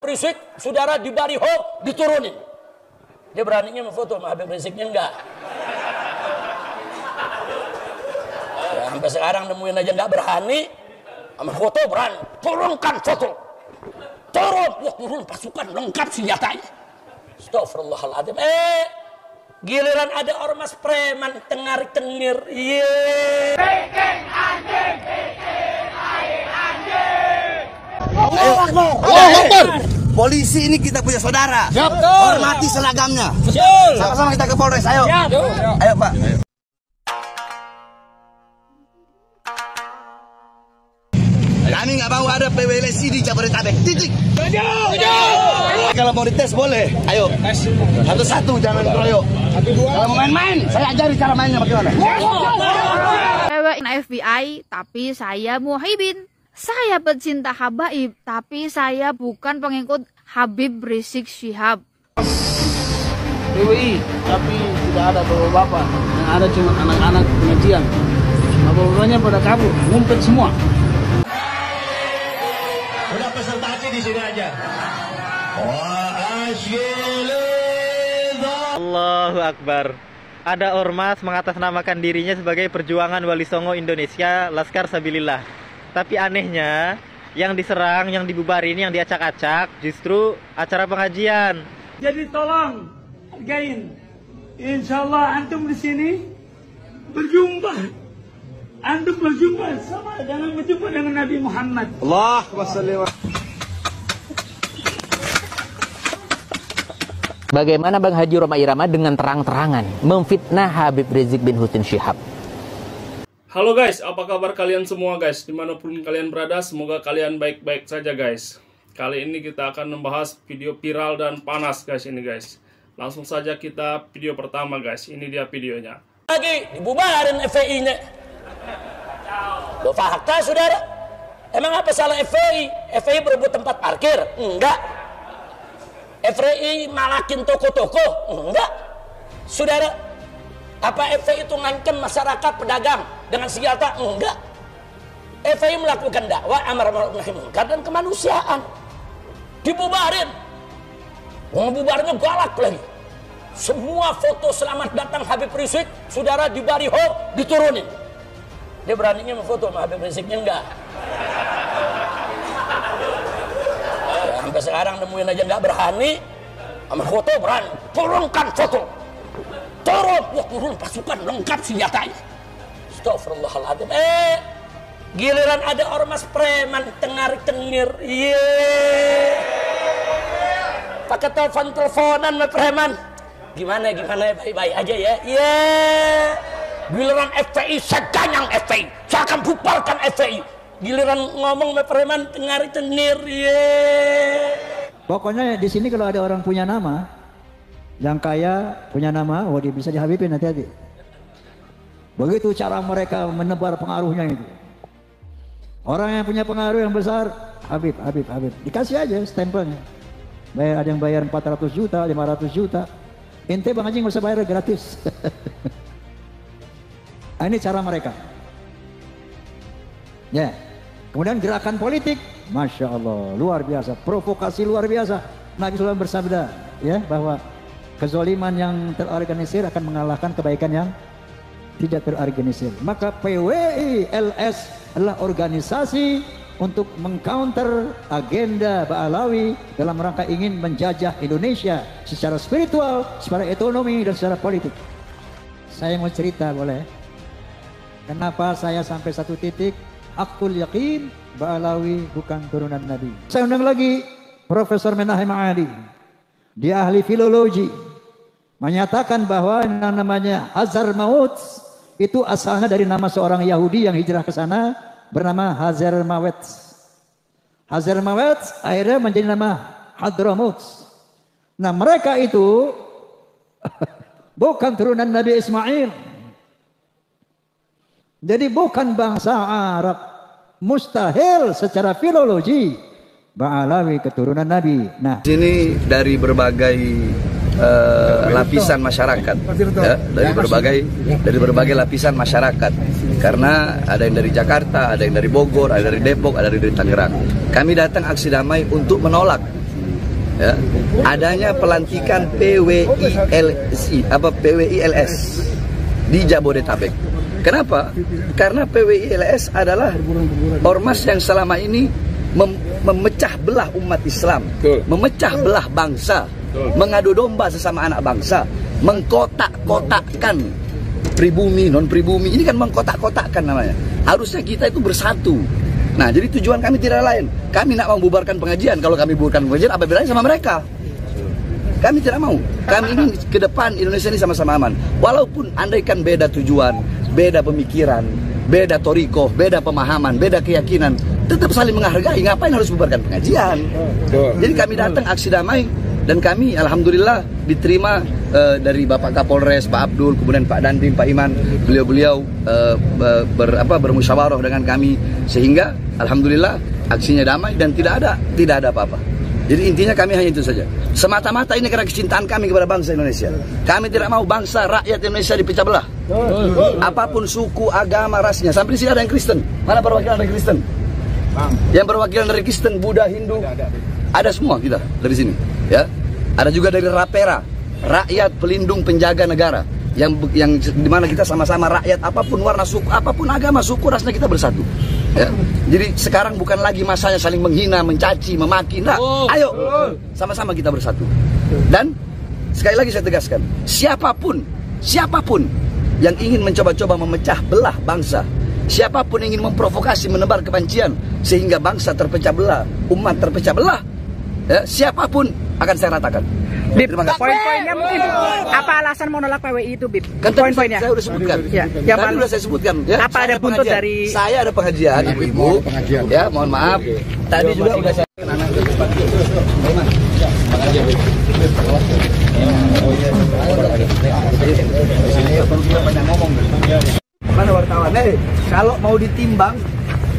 Rizik, saudara di baliho diturunin. Dia beraninya memfoto sama Habib Riziknya enggak. Ya, sampai sekarang nemuin aja enggak berani. Sama foto berani. Turunkan foto. Turun, wah turun pasukan lengkap senjatanya. Astagfirullahaladzim. Giliran ada ormas preman tengar-tengir. Bikin anjing, bikin anjing. Polisi ini kita punya saudara. Siap. Hormati seragamnya. Betul. Sama-sama kita ke Polres. Ayo. Siap. Ayo, Pak. Kami nggak mau ada PWLSI di Jabodetabek. Titik. Kalau mau dites boleh. Ayo. Satu-satu jangan keroyok. Kalau mau main-main, saya ajari cara mainnya bagaimana. Cewek FBI, tapi saya Muhibin. Saya pecinta habaib, tapi saya bukan pengikut Habib Rizik Syihab. PWI, tapi tidak ada bapak-bapak, yang ada cuma anak-anak pengajian. Bapak-bapaknya pada kabur, ngumpet semua. Udah presentasi di sini aja. Allahu Akbar. Ada ormas mengatasnamakan dirinya sebagai Perjuangan Wali Songo Indonesia Laskar Sabilillah. Tapi anehnya, yang diserang, yang dibubarin, yang diacak-acak justru acara pengajian. Jadi tolong hargain. Insyaallah antum di sini berjumpa. Antum berjumpa sama dengan berjumpa dengan Nabi Muhammad. Allahumma shalli wa Bagaimana Bang Haji Rhoma Irama dengan terang-terangan memfitnah Habib Rizik bin Husin Syihab? Halo guys, apa kabar kalian semua guys? Dimanapun kalian berada, semoga kalian baik-baik saja guys. Kali ini kita akan membahas video viral dan panas guys ini guys. Langsung saja kita video pertama guys, ini dia videonya. Lagi dibubarin FPI-nya. Lo fakta saudara? Emang apa salah FPI? FPI berebut tempat parkir? Enggak. FPI malakin toko-toko? Enggak. Saudara, apa FPI itu ngancam masyarakat pedagang dengan senjata? Enggak. FPI melakukan dakwah amar ma'ruf nahi munkar dan kemanusiaan. Dibubarin. Ngebubarnya galak lagi. Semua foto selamat datang Habib Rizik, saudara di baliho diturunin. Dia beraninya memfoto sama Habib Riziknya enggak. Ya, sampai sekarang nemuin aja enggak berani. Sama foto berani. Turunkan foto. Turun, wah turun pasukan lengkap senjatanya. Astagfirullahaladzim. Giliran ada ormas preman tengar-tengir. Pakai teleponan sama preman. Gimana baik-baik aja ya. Giliran FPI, saya ganyang FPI. Saya akan bubarkan FPI. Giliran ngomong sama preman tengar-tengir. Pokoknya di sini kalau ada orang punya nama, yang kaya punya nama, dia bisa dihabibin, hati-hati. Begitu cara mereka menebar pengaruhnya itu. Orang yang punya pengaruh yang besar, Habib. Dikasih aja stempelnya. Ada yang bayar 400 juta, 500 juta. Ente Bang Haji nggak usah bayar, gratis. Ini cara mereka. Ya. Kemudian gerakan politik, Masya Allah, luar biasa. Provokasi luar biasa. Nabi SAW bersabda, ya, bahwa kezaliman yang terorganisir akan mengalahkan kebaikan yang tidak terorganisir. Maka PWI LS adalah organisasi untuk mengcounter agenda Ba'alawi dalam rangka ingin menjajah Indonesia secara spiritual, secara ekonomi, dan secara politik. Saya mau cerita boleh? Kenapa saya sampai satu titik aktul yakin Ba'alawi bukan turunan Nabi. Saya undang lagi Profesor Menahem Ali. Dia ahli filologi, menyatakan bahwa yang namanya Hazar Maut itu asalnya dari nama seorang Yahudi yang hijrah ke sana bernama Hazar Mawet. Hazar Mawet akhirnya menjadi nama Hadramaut. Nah mereka itu bukan turunan Nabi Ismail. Jadi bukan bangsa Arab. Mustahil secara filologi Ba'alawi keturunan Nabi. Nah, sini dari berbagai lapisan masyarakat, ya, dari berbagai lapisan masyarakat. Karena ada yang dari Jakarta, ada yang dari Bogor, ada dari Depok, ada dari Tangerang. Kami datang aksi damai untuk menolak ya, adanya pelantikan PWILS di Jabodetabek. Kenapa? Karena PWILS adalah ormas yang selama ini memecah belah umat Islam, memecah belah bangsa, mengadu domba sesama anak bangsa, mengkotak-kotakkan pribumi, non pribumi. Ini kan mengkotak-kotakkan namanya. Harusnya kita itu bersatu. Nah, jadi tujuan kami tidak lain. Kami nak membubarkan pengajian. Kalau kami bubarkan pengajian, apa bedanya sama mereka? Kami tidak mau. Kami ingin ke depan Indonesia ini sama-sama aman. Walaupun andaikan beda tujuan, beda pemikiran, beda toriko, beda pemahaman, beda keyakinan, tetap saling menghargai. Ngapain harus bubarkan pengajian? Jadi kami datang aksi damai, dan kami alhamdulillah diterima dari Bapak Kapolres, Pak Abdul, kemudian Pak Dandim, Pak Iman. Beliau-beliau bermusyawarah dengan kami, sehingga alhamdulillah aksinya damai dan tidak ada apa-apa. Jadi intinya kami hanya itu saja. Semata-mata ini karena kecintaan kami kepada bangsa Indonesia. Kami tidak mau bangsa rakyat Indonesia dipecah belah. Apapun suku, agama, rasnya. Sampai di sini ada yang Kristen. Mana perwakilan dari Kristen? Yang perwakilan dari Kristen, Buddha, Hindu, ada semua kita dari sini. Ya, ada juga dari Rapera, rakyat pelindung penjaga negara. Yang dimana kita sama-sama rakyat, apapun warna suku, apapun agama, suku, rasnya kita bersatu. Ya. Jadi sekarang bukan lagi masanya saling menghina, mencaci, memaki. Nah, ayo sama-sama kita bersatu. Dan sekali lagi saya tegaskan, siapapun yang ingin mencoba-coba memecah belah bangsa, siapapun yang ingin memprovokasi, menebar kebencian sehingga bangsa terpecah belah, umat terpecah belah, ya, siapapun akan saya ratakan. Bib, poin-poinnya mungkin apa alasan menolak PWI itu, Bib? Kan poin-poinnya saya udah sebutkan. Ya, tadi udah saya sebutkan. Ya, apa ada buntut dari? Saya ada pengajian, ibu-ibu. Ya, mohon maaf. Tadi juga udah saya. Mana wartawan? Kalau mau ditimbang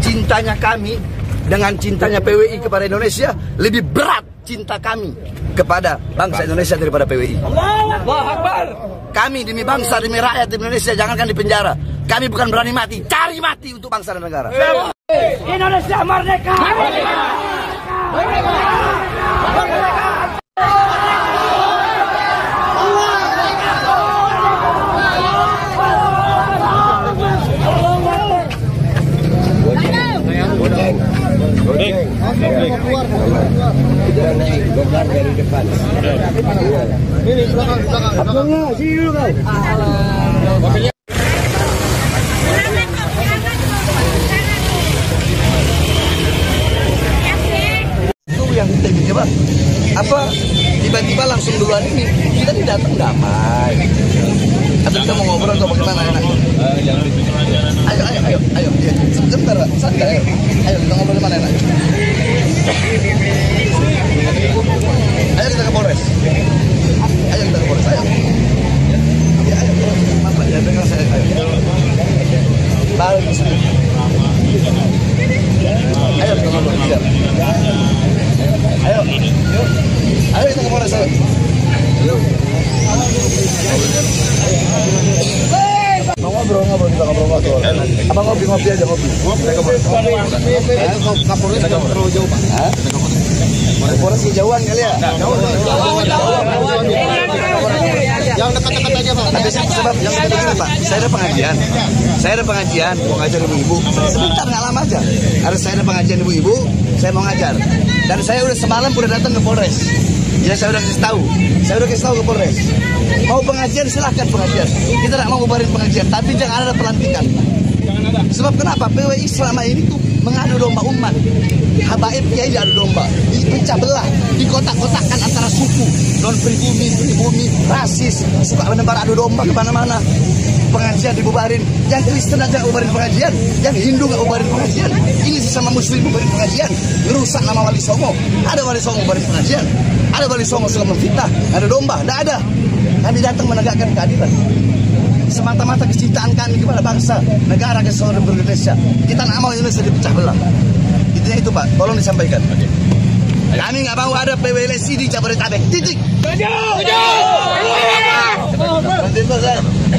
cintanya kami dengan cintanya PWI kepada Indonesia, lebih berat cinta kami kepada bangsa Indonesia daripada PWI. Allahu Akbar. Kami demi bangsa, demi rakyat Indonesia, jangankan di penjara. Kami bukan berani mati, cari mati untuk bangsa dan negara. Indonesia merdeka! Merdeka! Merdeka! Merdeka! Dari depan. Ini belakang. Abdullah, sini dulu kau. Itu yang kita bikin apa? Apa tiba-tiba langsung duluan ini kita tidak datang damai. Atau kita mau ngobrol atau bagaimana enak? Ayo. Sebentar, santai. Ayo kita ngobrol di mana enak? Ayo kita ke Polres. Ayo. Ya, ayo. Mama, ya dengar saya. Ayo. Balik ke sini. Ayo kita ngobrol. Ayo. Ayo kita ke Polres. Ayo. Ngobrol kita ngobrol. Apa ngopi aja ngopi. Kapolres terlalu jauh, Pak. Polres kejauhan kali ya? Jauh. Yang dekat-dekat aja, Pak. Tapi sebab yang dekat-dekat, Pak. Saya ada pengajian, mau ngajar ibu-ibu. Sebentar, nggak lama aja. Harus saya ada pengajian ibu-ibu, saya mau ngajar. Dan saya udah semalam udah datang ke Polres. Ya saya udah kasih tahu ke Polres. Mau pengajian silahkan pengajian. Kita tidak mau bubarin pengajian, tapi jangan ada pelantikan. Sebab kenapa? PWI selama ini tuh mengadu domba umat. Habaib kiai diadu domba, dipecah belah, dikotak-kotakkan antara suku, non pribumi, rasis, suka menebar adu domba kemana-mana. Pengajian dibubarin, yang Kristen aja bubarin pengajian, yang Hindu nggak bubarin pengajian. Ini sesama Muslim bubarin pengajian, merusak nama Wali Songo. Ada Wali Songo bubarin pengajian, ada Wali Songo suka memfitnah, ada domba, tidak ada. Kami datang menegakkan keadilan. Semata-mata kecintaan kami kepada bangsa, negara, kesatuan Republik Indonesia. Kita nggak mau Indonesia dipecah belah. Intinya itu, Pak. Tolong disampaikan. Kami nggak mau ada PWLSI di Jabodetabek. Titik. Setuju.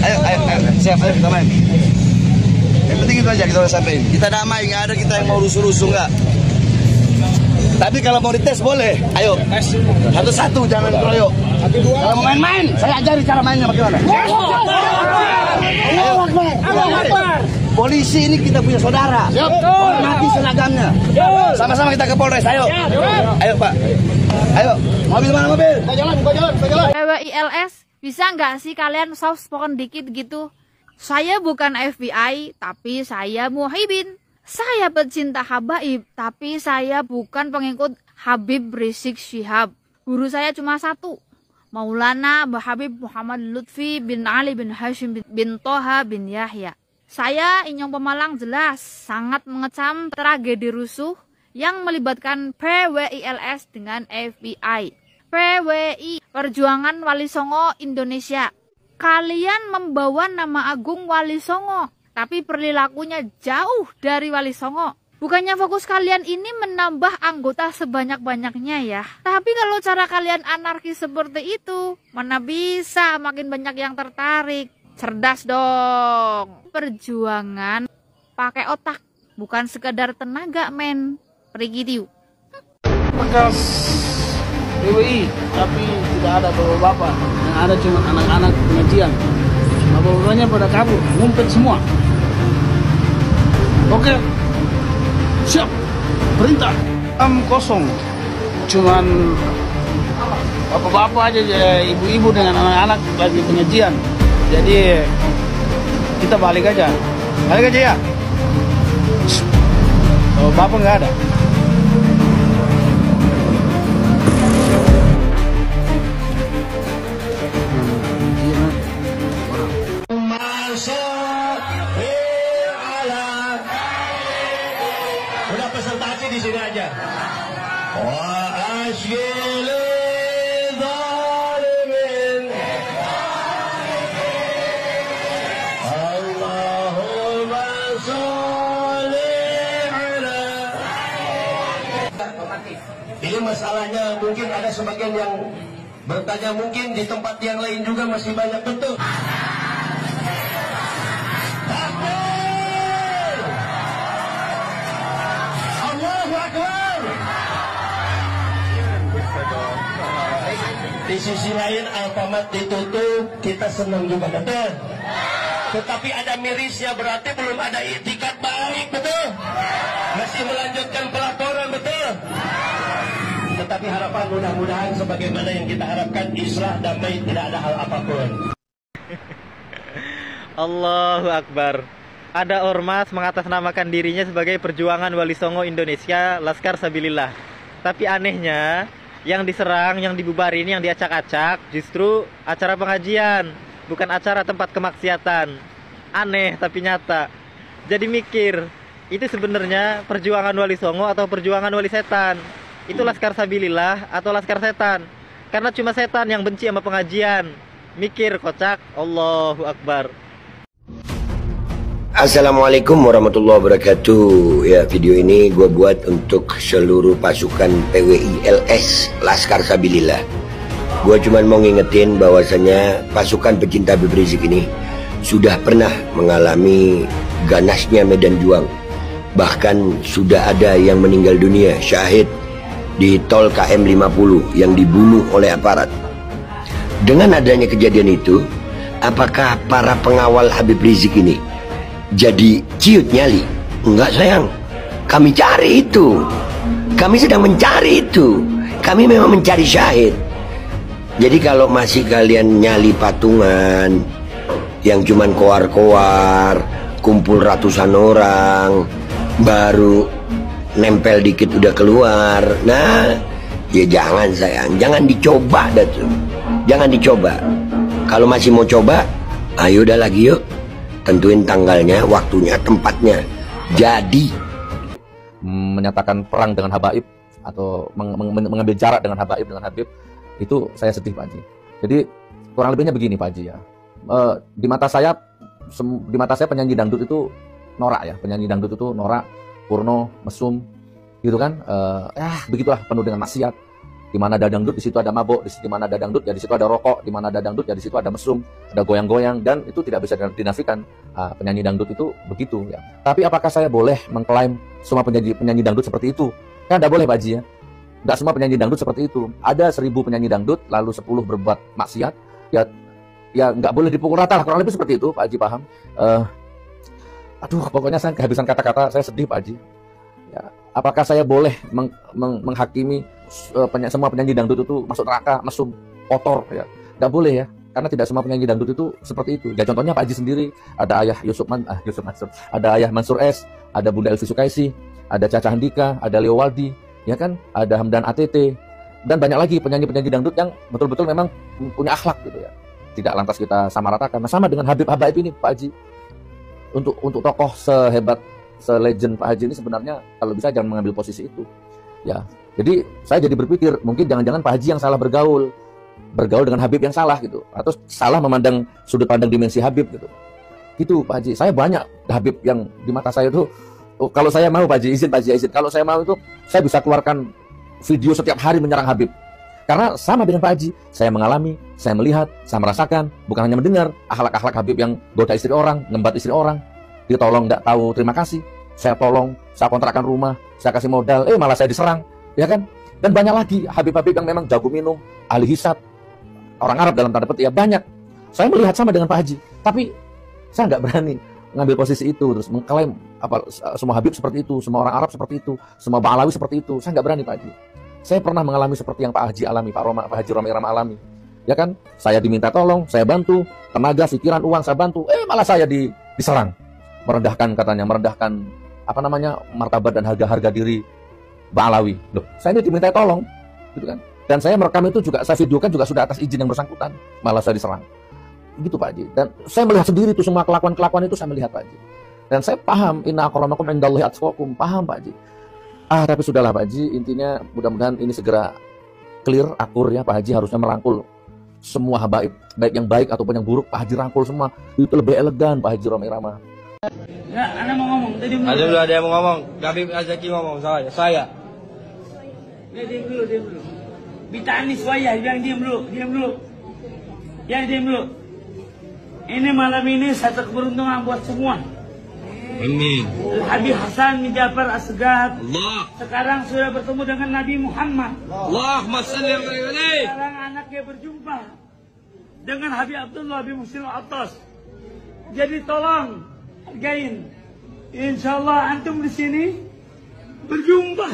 Ayo. Siap, ayo kita main. Yang penting itu aja kita udah sampein. Kita damai, nggak ada kita yang mau rusuh-rusuh, nggak. Tapi kalau mau dites boleh. Ayo. Satu-satu jangan keroyok. Kalau mau main-main, saya ajari cara mainnya bagaimana. Polisi ini kita punya saudara. Hormati seragamnya. Sama-sama kita ke Polres. Ayo. Ayo Pak. Ayo. Mobil mana mobil? Kita jalan. PWILS, bisa nggak sih kalian soft spoken dikit gitu? Saya bukan FBI, tapi saya Muhibin. Saya pecinta habaib, tapi saya bukan pengikut Habib Rizik Syihab. Guru saya cuma satu, Maulana Habib Muhammad Lutfi bin Ali bin Hashim bin Toha bin Yahya. Saya Inyong Pemalang jelas sangat mengecam tragedi rusuh yang melibatkan PWILS dengan FBI. PWI, Perjuangan Wali Songo Indonesia. Kalian membawa nama agung Wali Songo, tapi perilakunya jauh dari Wali Songo. Bukannya fokus kalian ini menambah anggota sebanyak-banyaknya ya. Tapi kalau cara kalian anarkis seperti itu, mana bisa makin banyak yang tertarik. Cerdas dong. Perjuangan pakai otak, bukan sekedar tenaga men. Pergi tiu. Bekas PWI, tapi tidak ada bapak-bapak. Yang ada cuma anak-anak pengajian. Bapak-bapaknya pada kabur, ngumpet semua. Oke, siap. Perintah. Kosong. Cuman bapak-bapak aja, ibu-ibu dengan anak-anak lagi pengajian. Jadi kita balik aja. Balik aja ya. Kalau bapak nggak ada. Udah peserta aksi di sini aja. Wa ashghil zalimin. Allahumma sholli ala. Ini masalahnya mungkin ada sebagian yang bertanya, mungkin di tempat yang lain juga masih banyak, betul. Di sisi lain Alfamart ditutup, kita senang juga, betul. Tetapi ada mirisnya, berarti belum ada itikat baik, betul. Masih melanjutkan pelaporan, betul. Tetapi harapan mudah-mudahan sebagaimana yang kita harapkan, islah, damai, tidak ada hal apapun. Allahu Akbar. Ada ormas mengatasnamakan dirinya sebagai Perjuangan Wali Songo Indonesia, Laskar Sabilillah. Tapi anehnya, yang diserang, yang dibubarin, yang diacak-acak justru acara pengajian, bukan acara tempat kemaksiatan. Aneh tapi nyata. Jadi mikir, itu sebenarnya perjuangan Wali Songo atau perjuangan Wali Setan? Itu Laskar Sabilillah atau Laskar Setan? Karena cuma setan yang benci sama pengajian. Mikir kocak. Allahu Akbar. Assalamualaikum warahmatullahi wabarakatuh. Ya, video ini gue buat untuk seluruh pasukan PWILS Laskar Sabilillah. Gue cuman mau ngingetin bahwasanya pasukan pecinta Habib Rizik ini sudah pernah mengalami ganasnya medan juang. Bahkan sudah ada yang meninggal dunia syahid di tol KM 50 yang dibunuh oleh aparat. Dengan adanya kejadian itu, apakah para pengawal Habib Rizik ini jadi ciut nyali? Enggak sayang, kami cari itu. Kami sedang mencari itu. Kami memang mencari syahid. Jadi kalau masih kalian nyali patungan yang cuman koar-koar, kumpul ratusan orang, baru nempel dikit udah keluar, nah ya jangan sayang, jangan dicoba dah tuh. Jangan dicoba. Kalau masih mau coba, ayo udah lagi yuk. Tentuin tanggalnya, waktunya, tempatnya. Jadi menyatakan perang dengan habaib atau mengambil jarak dengan habaib, itu saya sedih Pak Haji. Jadi kurang lebihnya begini Pak Haji ya. Di mata saya penyanyi dangdut itu norak ya. Penyanyi dangdut itu norak, porno, mesum, gitu kan. Begitulah, penuh dengan maksiat. Di mana ada dangdut, di situ ada mabok. Di mana ada dangdut, ya di situ ada rokok. Di mana ada dangdut, ya di situ ada mesum, ada goyang-goyang, dan itu tidak bisa dinafikan. Penyanyi dangdut itu begitu ya. Tapi apakah saya boleh mengklaim semua penyanyi dangdut seperti itu? Kan tidak boleh Pak Haji ya. Nggak semua penyanyi dangdut seperti itu. Ada 1000 penyanyi dangdut, lalu 10 berbuat maksiat. Ya nggak boleh dipukul rata lah, kurang lebih seperti itu, Pak Haji paham. Aduh, pokoknya saya kehabisan kata-kata, saya sedih, Pak Haji. Ya, apakah saya boleh menghakimi semua penyanyi dangdut itu masuk neraka, mesum, kotor? Ya, nggak boleh ya, karena tidak semua penyanyi dangdut itu seperti itu. Ya contohnya Pak Haji sendiri, ada ayah Yusuf Mansur, ada ayah Mansur S, ada Bunda Elvi Sukaisi, ada Caca Handika, ada Leo Waldi, ya kan, ada Hamdan ATT, dan banyak lagi penyanyi-penyanyi dangdut yang betul-betul memang punya akhlak gitu ya. Tidak lantas kita samaratakan. Nah, sama dengan Habib Habaib ini, Pak Haji. Untuk tokoh sehebat, selegend Pak Haji ini sebenarnya kalau bisa jangan mengambil posisi itu. Ya, jadi saya jadi berpikir mungkin jangan-jangan Pak Haji yang salah bergaul dengan Habib yang salah gitu, atau salah memandang sudut pandang dimensi Habib gitu. Gitu Pak Haji. Saya banyak Habib yang di mata saya itu, kalau saya mau Pak Haji, izin Pak Haji, izin. Kalau saya mau itu saya bisa keluarkan video setiap hari menyerang Habib. Karena sama dengan Pak Haji, saya mengalami, saya melihat, saya merasakan, bukan hanya mendengar akhlak-akhlak Habib yang goda istri orang, ngembat istri orang, dia tolong nggak tahu terima kasih, saya tolong, saya kontrakkan rumah, saya kasih modal, malah saya diserang, ya kan? Dan banyak lagi Habib-Habib yang memang jago minum, ahli hisab, orang Arab dalam tanda petik, ya banyak. Saya melihat sama dengan Pak Haji, tapi saya nggak berani ngambil posisi itu, terus mengklaim semua Habib seperti itu, semua orang Arab seperti itu, semua Ba'alawi seperti itu, saya nggak berani Pak Haji. Saya pernah mengalami seperti yang Pak Haji alami, Pak Haji Roma Irama alami. Ya kan? Saya diminta tolong, saya bantu, tenaga, pikiran, uang saya bantu. Malah saya diserang. Merendahkan katanya, merendahkan martabat dan harga diri Ba'alawi. Loh, saya ini diminta tolong, gitu kan? Dan saya merekam itu juga, saya videokan juga sudah atas izin yang bersangkutan. Malah saya diserang. Gitu Pak Haji. Dan saya melihat sendiri itu semua kelakuan-kelakuan itu saya melihat Pak Haji. Dan saya paham, inna akramakum indallahi atqakum, paham Pak Haji. Tapi sudahlah Pak Haji, intinya mudah-mudahan ini segera clear, akur ya. Pak Haji harusnya merangkul semua habaib, baik yang baik ataupun yang buruk, Pak Haji rangkul semua. Itu lebih elegan Pak Haji Roma Irama. Nggak, Anda mau ngomong, tadi ada yang mau ngomong, Habib Azaki ngomong, saya. Diam dulu. Bitani suaya, yang diam dulu. Yang diam dulu. Ini malam ini satu keberuntungan buat semua. Amin. Habib Hasan bin Ja'far As-Segaf Allah sekarang sudah bertemu dengan Nabi Muhammad. Allahumma shalli alaihi. Sekarang anaknya berjumpa dengan Habib Abdullah bin Muslim Al-Attas. Jadi tolong hargain. Insyaallah antum di sini berjumpa.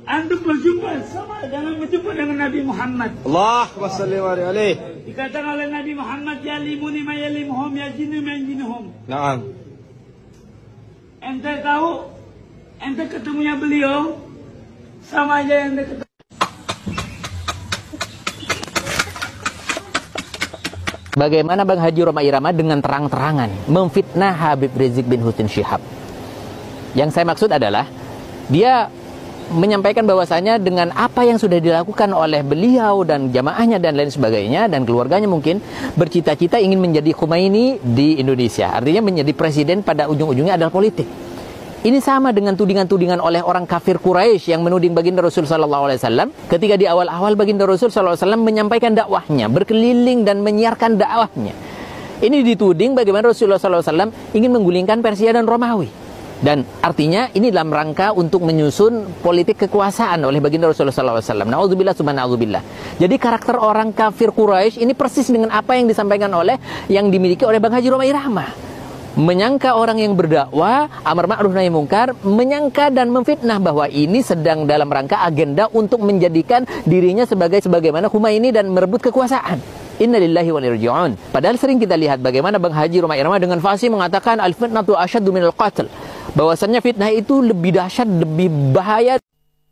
Antum berjumpa sama dengan berjumpa dengan Nabi Muhammad. Allahumma shalli alaihi. Dikatakan oleh Nabi Muhammad, ya limuni ma yalimuhum ya jinnu ma jinnuhum. Naam. Ente tahu, ente ketemunya beliau sama aja yang ente ketemu. Bagaimana Bang Haji Roma Irama dengan terang-terangan memfitnah Habib Rizik bin Husin Syihab? Yang saya maksud adalah dia menyampaikan bahwasanya dengan apa yang sudah dilakukan oleh beliau dan jamaahnya dan lain sebagainya dan keluarganya mungkin bercita-cita ingin menjadi Khomeini di Indonesia. Artinya menjadi presiden pada ujung-ujungnya adalah politik. Ini sama dengan tudingan-tudingan oleh orang kafir Quraisy yang menuding baginda Rasul SAW ketika di awal-awal baginda Rasul SAW menyampaikan dakwahnya, berkeliling dan menyiarkan dakwahnya. Ini dituding bagaimana Rasulullah SAW ingin menggulingkan Persia dan Romawi. Dan artinya ini dalam rangka untuk menyusun politik kekuasaan oleh baginda Rasulullah SAW. Na'udzubillah subhana'udzubillah. Jadi karakter orang kafir Quraisy ini persis dengan apa yang disampaikan oleh, yang dimiliki oleh Bang Haji Roma Irama. Menyangka orang yang berdakwah, amar ma'ruf nahi mungkar, menyangka dan memfitnah bahwa ini sedang dalam rangka agenda untuk menjadikan dirinya sebagaimana Khomeini dan merebut kekuasaan. Innalillahi wa inna ilaihi raji'un. Padahal sering kita lihat bagaimana Bang Haji Roma Irama dengan fasih mengatakan al-fitnatu asyaddu minal qatl. Bahwasannya fitnah itu lebih dahsyat, lebih bahaya